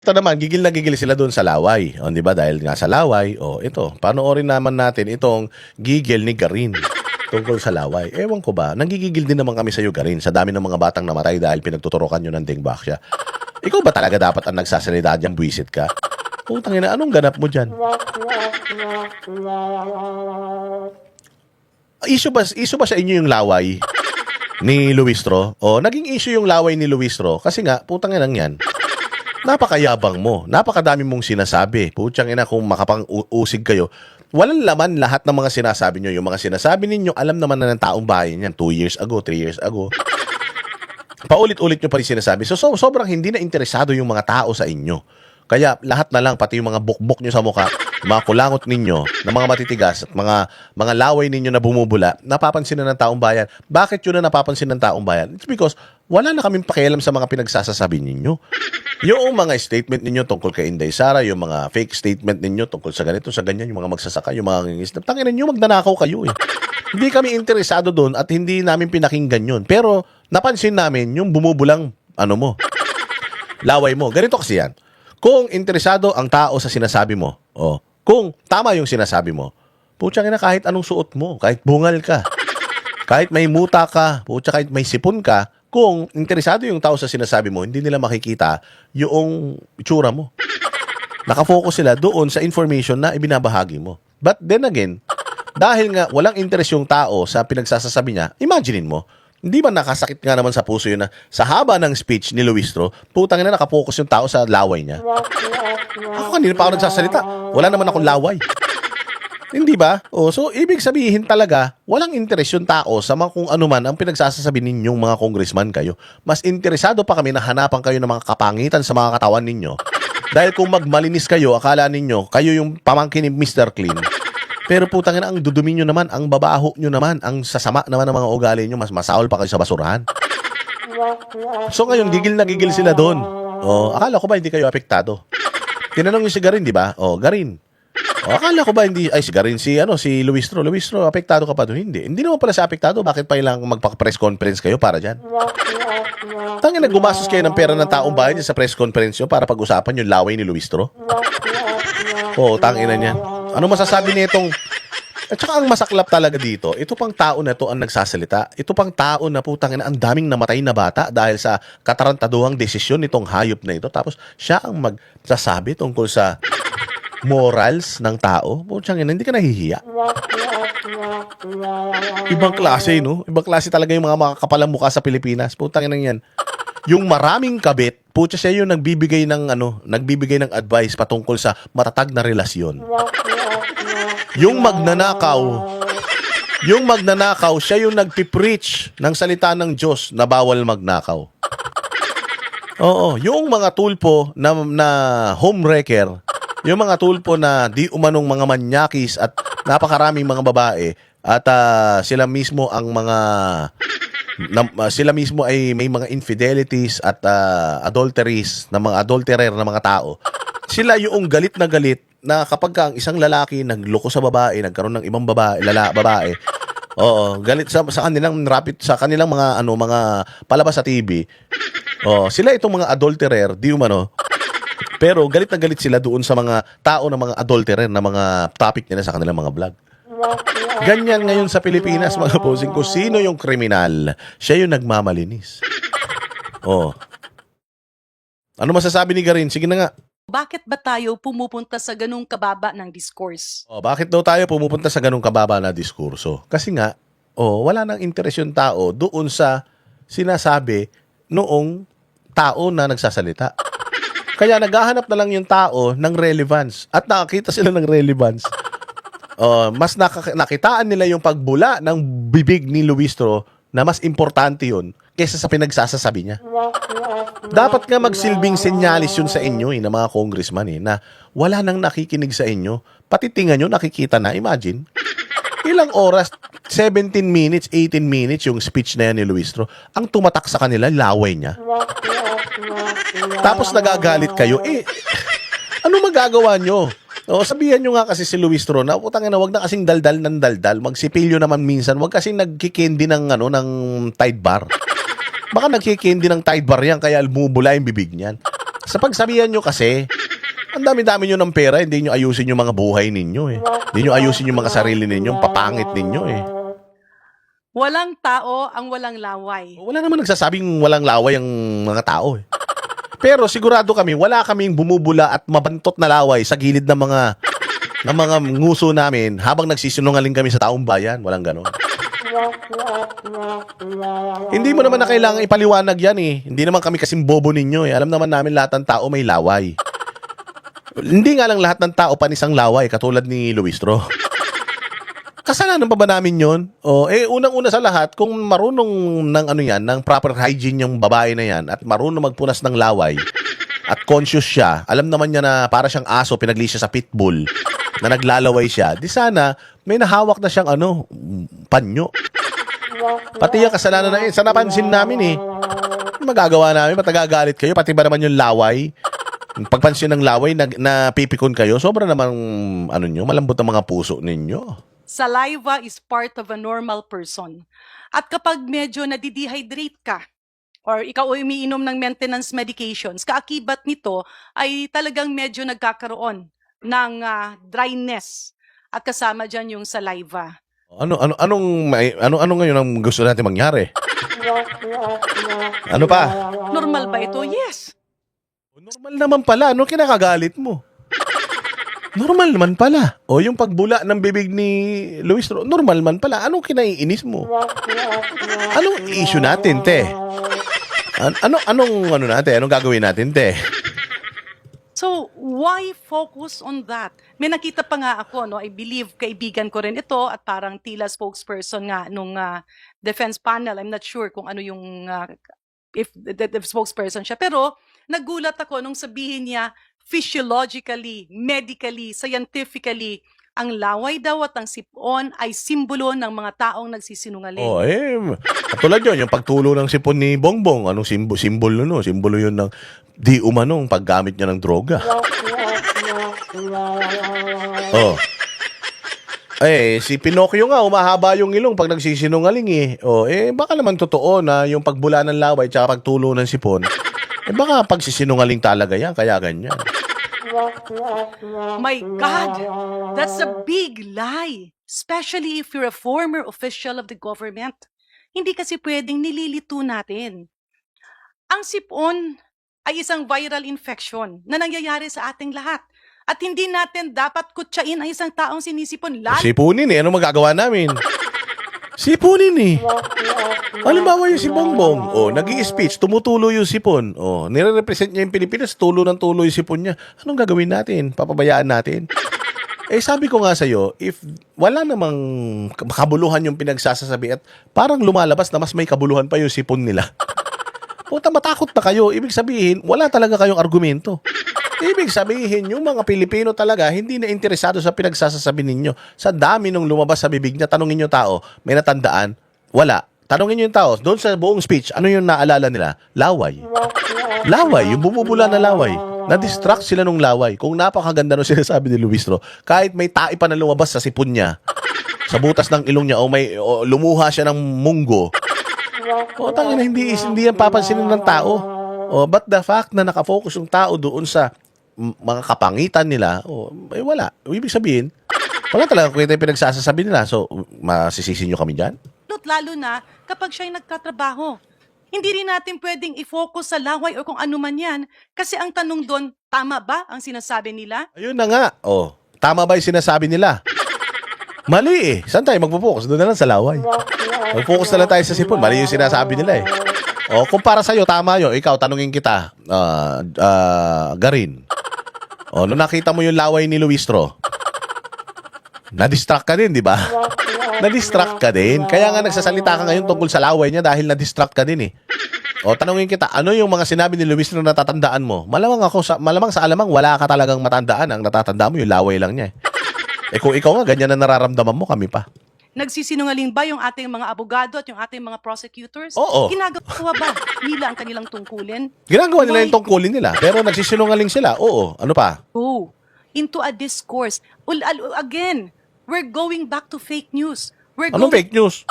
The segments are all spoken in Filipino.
Ito naman, gigil na gigil sila doon sa laway. O, di ba? Dahil nga sa laway, ito, panoorin naman natin itong gigil ni Garin tungkol sa laway. Ewan ko ba, nanggigigil din naman kami sa iyo, Garin, sa dami ng mga batang namatay dahil pinagtuturokan nyo ng dengbaksya. Ikaw ba talaga dapat ang nagsasalita dyan, buwisit ka? Putang ina, anong ganap mo dyan? Issue ba sa inyo yung laway ni Luistro? O, naging issue yung laway ni Luistro kasi nga, putang ina yan. Napakayabang mo. Napakadami mong sinasabi. Putyang ina, kung makapang-usig kayo, walang laman lahat ng mga sinasabi nyo. Yung mga sinasabi ninyo, alam naman na ng taong bayan yan. 2 years ago, 3 years ago. Paulit-ulit nyo pa rin sinasabi. So, sobrang hindi na interesado yung mga tao sa inyo. Kaya lahat na lang, pati yung mga bukbok nyo sa mukha, mga kulangot ninyo, na mga matitigas, at mga laway ninyo na bumubula, napapansin na ng taong bayan. Bakit yun na napapansin ng taong bayan? It's because wala na kaming pakialam sa mga pinagsasasabi ninyo. Yung mga statement ninyo tungkol kay Inday Sara, yung mga fake statement ninyo tungkol sa ganito, sa ganyan, yung mga magsasaka, yung mga ngingisnap, tanginan nyo, magnanakaw kayo eh. Hindi kami interesado doon at hindi namin pinakinggan yun. Pero napansin namin yung bumubulang laway mo. Ganito kasi yan. Kung interesado ang tao sa sinasabi mo, kung tama yung sinasabi mo, putsang ina, kahit anong suot mo, kahit bungal ka, kahit may muta ka, kahit may sipon ka, kung interesado yung tao sa sinasabi mo, hindi nila makikita yung itsura mo. Nakafocus sila doon sa information na ibinabahagi mo. But then again, dahil nga walang interest yung tao sa pinagsasasabi niya, imaginein mo, hindi ba nakasakit nga naman sa puso yun na sa haba ng speech ni Luistro, putang ina, nakafocus yung tao sa laway niya. Ako kanina pa ako nagsasalita. Wala naman akong laway. Hindi ba? So, ibig sabihin talaga, walang interes yung tao sa mga kung ano man ang pinagsasasabi ninyong mga congressman kayo. Mas interesado pa kami na hanapan kayo ng mga kapangitan sa mga katawan ninyo. Dahil kung magmalinis kayo, akala ninyo, kayo yung pamangkin ni Mr. Clean. Pero putang ina, ang dudumi nyo naman, ang babaho nyo naman, ang sasama naman ng mga ugali nyo, mas masaol pa kayo sa basurahan. So ngayon, gigil na gigil sila doon. Akala ko ba hindi kayo apektado? Tinanong nyo si Garin, di ba? Garin. Akala ko ba hindi, si Garin, si Luistro. Luistro, apektado ka pa doon? Hindi naman pala siya apektado. Bakit pa ilang magpa-press conference kayo para dyan? Tangina, gumastos kayo ng pera ng taong bayan sa press conference nyo para pag-usapan yung laway ni Luistro? Tangina niyan. Ano masasabi nitong... At saka ang masaklap talaga dito, ito pang tao na to ang nagsasalita. Ito pang tao na putang ina, ang daming namatay na bata dahil sa katarantaduhang desisyon nitong hayop na ito. Tapos siya ang magsasabi tungkol sa morals ng tao. Putang ina, hindi ka nahihiya. Ibang klase, no? Ibang klase talaga yung mga makakapalang mukha sa Pilipinas. Putang ina yan. Yung maraming kabit, putya siya yung nagbibigay ng advice patungkol sa matatag na relasyon. Yung magnanakaw, siya yung nagpipreach ng salita ng Diyos na bawal magnakaw. Yung mga tulpo na homewrecker, yung mga tulpo na di umanong mga manyakis at napakaraming mga babae at sila mismo ay may mga infidelities at adulteries na mga adulterer na mga tao. Sila yung galit na galit na kapag ang isang lalaki nagloko sa babae, nagkaroon ng ibang babae, galit sa kanilang mga palabas sa TV. Sila itong mga adulterer, di umano. Pero galit na galit sila doon sa mga tao na mga adulterer na mga topic nila sa kanilang mga vlog. Ganyan ngayon sa Pilipinas, mga posing ko, sino yung kriminal? Siya yung nagmamalinis. Ano masasabi ni Garin? Sige na nga. Bakit ba tayo pumupunta sa ganung kababa ng discourse? Bakit daw tayo pumupunta sa ganung kababa na diskurso? Kasi nga, wala nang interes yung tao doon sa sinasabi noong tao na nagsasalita. Kaya naghahanap na lang yung tao ng relevance at nakakita sila ng relevance. Mas nakitaan nila yung pagbula ng bibig ni Luistro na mas importante yun kaysa sa pinagsasasabi niya. Dapat nga magsilbing senyalis yun sa inyo na mga congressman na wala nang nakikinig sa inyo. Pati tinga nyo nakikita na, imagine. Ilang oras, 17 minutes, 18 minutes yung speech na yan ni Luistro. Ang tumatak sa kanila, laway niya. Tapos nagagalit kayo. Ano magagawa nyo? Sabihan nyo nga kasi si Luistro na putang ina, wag na kasing daldal ng daldal, magsipilyo naman minsan, wag kasing nagkikindi ng Tide Bar. Baka nagkikindi ng Tide Bar yan kaya bumubula yung bibig niyan. Sa pagsabihan nyo kasi, ang dami-dami nyo ng pera, hindi nyo ayusin yung mga buhay ninyo eh. Hindi nyo ayusin yung mga sarili ninyo, yung papangit ninyo eh. Walang tao ang walang laway. Wala naman nagsasabing walang laway ang mga tao eh. Pero sigurado kami, wala kaming bumubula at mabantot na laway sa gilid ng mga nguso namin habang nagsisinungaling kami sa taong bayan. Walang ganon. Hindi mo naman na kailangan ipaliwanag yan eh. Hindi naman kami kasing bobo ninyo eh. Alam naman namin lahat ng tao may laway. Hindi nga lang lahat ng tao panisang laway katulad ni Luistro. Kasalanan pa ba namin yun? Unang-una sa lahat, kung marunong ng proper hygiene yung babae na yan at marunong magpunas ng laway at conscious siya, alam naman niya na para siyang aso, pinagli siya sa pitbull na naglalaway siya, di sana may nahawak na siyang panyo. Pati yung kasalanan na yun, sa napansin namin eh. Magagawa namin, matagagalit kayo, pati ba naman yung laway? Pagpansin ng laway, na pipikon kayo, sobra namang, malambot ang mga puso ninyo. Saliva is part of a normal person. At kapag medyo nadidehydrate ka, or ikaw ay umiinom ng maintenance medications, kaakibat nito ay talagang medyo nagkakaroon ng dryness. At kasama dyan yung saliva. Ano ngayon ang gusto natin mangyari? Ano pa? Normal ba ito? Yes. Normal naman pala. Ano kinakagalit mo? Normal naman pala. Yung pagbula ng bibig ni Luistro, normal man pala. Anong kinaiinis mo? Anong issue natin, te? Anong gagawin natin, te? So, why focus on that? May nakita pa nga ako, no? I believe kaibigan ko rin ito at parang tila spokesperson nga nung defense panel. I'm not sure kung ano yung, if the spokesperson siya. Pero, nagulat ako nung sabihin niya, physiologically, medically, scientifically, ang laway daw at ang sipon ay simbolo ng mga taong nagsisinungaling. Katulad yun, yung pagtulo ng sipon ni Bongbong, anong simbolo no? Simbolo yun ng di umanong paggamit niya ng droga. Si Pinocchio nga, umahaba yung ilong pag nagsisinungaling eh. Baka naman totoo na yung pagbula ng laway tsaka pagtulo ng sipon, baka pagsisinungaling talaga yan, kaya ganyan. My God, that's a big lie. Especially if you're a former official of the government. Hindi kasi pwedeng nililito natin. Ang sipon ay isang viral infection na nangyayari sa ating lahat. At hindi natin dapat kutsain ang isang taong sinisipon. Sipunin eh, ano magagawa namin? Sipunin eh. Halimbawa yung si Bongbong, nag-i-speech, tumutulo yung sipon. Nire-represent niya yung Pilipinas, tulo ng tulo yung sipon niya. Anong gagawin natin? Papabayaan natin? Sabi ko nga sa'yo, if wala namang kabuluhan yung pinagsasasabi at parang lumalabas na mas may kabuluhan pa yung sipon nila. Puta, matakot na kayo. Ibig sabihin, wala talaga kayong argumento. Ibig sabihin, yung mga Pilipino talaga hindi na interesado sa pinagsasasabi ninyo. Sa dami nung lumabas sa bibig niya, tanongin nyo tao, may natandaan? Wala. Tanongin nyo yung tao, doon sa buong speech, ano yung naalala nila? Laway. Laway, yung bumubula na laway. Na-distract sila nung laway. Kung napakaganda nung sinasabi ni Luistro, kahit may tae pa na lumabas sa sipon niya, sa butas ng ilong niya, o lumuha siya ng munggo, tangina, hindi yan papansinin ng tao. But the fact na nakafocus yung tao doon sa mga kapangitan nila, wala. Ibig sabihin, wala talaga kwenta yung pinagsasasabi nila. So, masisisi nyo kami dyan? Lalo na kapag siya'y nagtatrabaho. Hindi rin natin pwedeng i-focus sa laway o kung ano man yan. Kasi ang tanong doon, tama ba ang sinasabi nila? Ayun na nga. Tama ba yung sinasabi nila? Mali eh. Saan tayo magpo-focus? Doon na lang sa laway. Mag-focus na lang tayo sa sipon. Mali yung sinasabi nila eh. Kung para sa'yo, tama yun. Ikaw, tanungin kita, Garin. Nung nakita mo yung laway ni Luistro, na-distract ka din, di ba? Na-distract ka din. Kaya nga nagsasalita ka ngayon tungkol sa laway niya dahil na-distract ka din eh. Tanungin kita, ano yung mga sinabi ni Luistro na natatandaan mo? Malamang sa alamang, wala ka talagang matandaan. Ang natatandaan mo, yung laway lang niya eh. Kung ikaw nga, ganyan na nararamdaman mo, kami pa. Nagsisinungaling ba yung ating mga abogado at yung ating mga prosecutors? Oo. Ginagawa ba nila ang kanilang tungkulin? Ginagawa nila yung tungkulin nila, pero nagsisinungaling sila. Oo. Ano pa? Go into a discourse. Again, we're going back to fake news. Anong fake news?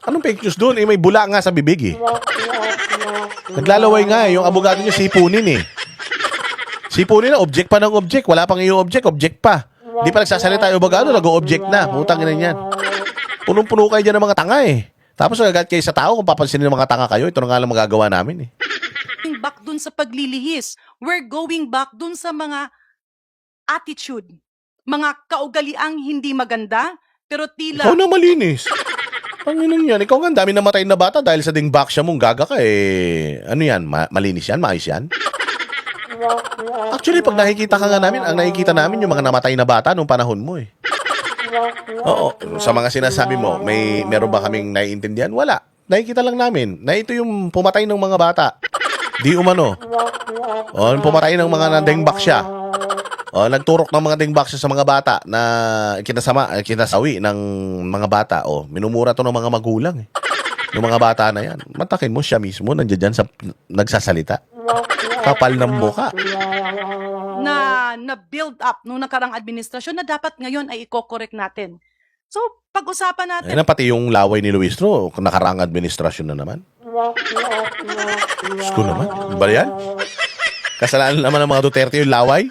Anong fake news doon? May bula nga sa bibig eh. Naglalaway nga eh. Yung abogado niya sipunin eh. Sipo nila, object pa ng object. Wala pang i-object, object pa. Di pa nagsasalita yung bagado, nag-object na. Putang ina yan. Punong-puno kayo dyan ng mga tanga eh. Tapos nagagat kayo sa tao kung papansinin ng mga tanga kayo. Ito na nga lang magagawa namin eh. Going back dun sa paglilihis. We're going back dun sa mga attitude. Mga kaugaliang hindi maganda, pero tila Ikaw na malinis. Panginan yan. Ikaw nga, ang dami namatay na bata dahil sa dingback siya mong gaga ka eh. Ano yan? Malinis yan? Maayos yan? Actually, pag nakikita ka nga namin, ang nakikita namin yung mga namatay na bata nung panahon mo eh. Oo. Sa mga sinasabi mo, meron ba kaming naiintindihan? Wala. Nakikita lang namin na ito yung pumatay ng mga bata. Di umano. O, pumatay ng mga dingback siya. O, nagturok ng mga dingback siya sa mga bata na kinasawi ng mga bata. O, minumura to ng mga magulang eh. Yung mga bata na yan. Matakin mo siya mismo, nandiyan dyan sa nagsasalita. Kapal ng mukha. na build up nung nakarang administrasyon na dapat ngayon ay i-correct natin. So, pag-usapan natin. Ayun na, pati yung laway ni Luistro, nakaraang administrasyon na naman. Diyos ko naman. Di ba yan? Kasalanan naman ng mga Duterte yung laway.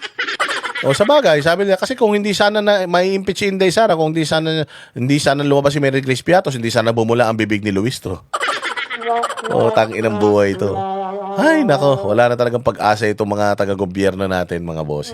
O sa bagay, sabi nila, kasi kung hindi sana na may impeach si Inday Sara, kung hindi sana lumabas si Mary Grace Piatos, hindi sana bumula ang bibig ni Luistro. O, tangin ang buhay ito. Ay, nako, wala na talagang pag-asa itong mga taga-gobyerno natin, mga bossing.